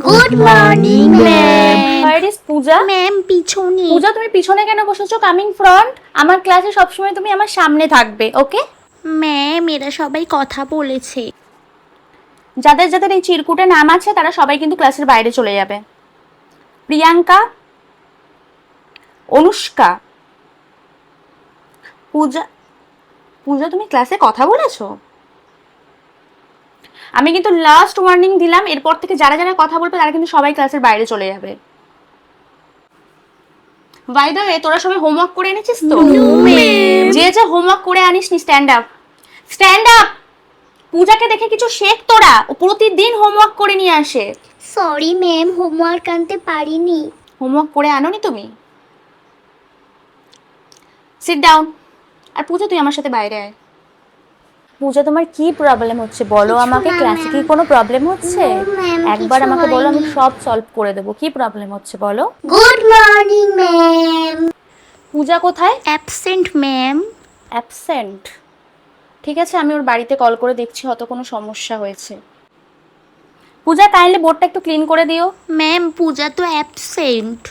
Good morning ma'am. Where is Puja? Ma'am পিছনে। পূজা, তুমি পিছনে কেন বসেছো? Coming front. আমার ক্লাসে সবসময় তুমি আমার সামনে থাকবে, ওকে? ম্যাম এরা সবাই কথা বলেছে। যাদের যাদের এই চিরকুটে নাম আছে তারা সবাই কিন্তু ক্লাসের বাইরে চলে যাবে। প্রিয়াঙ্কা, অনুষ্কা, পূজা। পূজা, তুমি ক্লাসে কথা বলেছো? আমি কিন্তু লাস্ট ওয়ার্নিং দিলাম, এরপর থেকে যারা যারা কথা বলবে তারা কিন্তু সবাই ক্লাসের বাইরে চলে যাবে। বাই দ্য ওয়ে, তোরা সবাই হোমওয়ার্ক করে এনেছিস তো? যে যে হোমওয়ার্ক করে আনিস নি, স্ট্যান্ড আপ, স্ট্যান্ড আপ। পূজাকে দেখে কিছু শেখ তোরা, ও প্রতিদিন হোমওয়ার্ক করে নিয়ে আসে। সরি ম্যাম, হোমওয়ার্ক আনতে পারিনি। হোমওয়ার্ক করে আনোনি তুমি? Sit down. আর পূজা, তুই আমার সাথে বাইরে আয়। পূজা, তোমার কি প্রবলেম হচ্ছে বলো কিছু আমাকে? না, ক্লাসে কি ma'am। কোনো প্রবলেম হচ্ছে? No, ma'am, একবার কিছু আমাকে বলো, আমি হয়নি। সব সলভ করে দেবো। কি প্রবলেম হচ্ছে বলো? Good morning ma'am. পূজা কোথায়? Absent ma'am. অ্যাবসেন্ট? ঠিক আছে, আমি ওর বাড়িতে কল করে দেখছি হয়তো কোনো সমস্যা হয়েছে। পূজা, কাইন্ডলি বোর্ডটা একটু ক্লিন করে দিও। ম্যাম পূজা তো অ্যাবসেন্ট।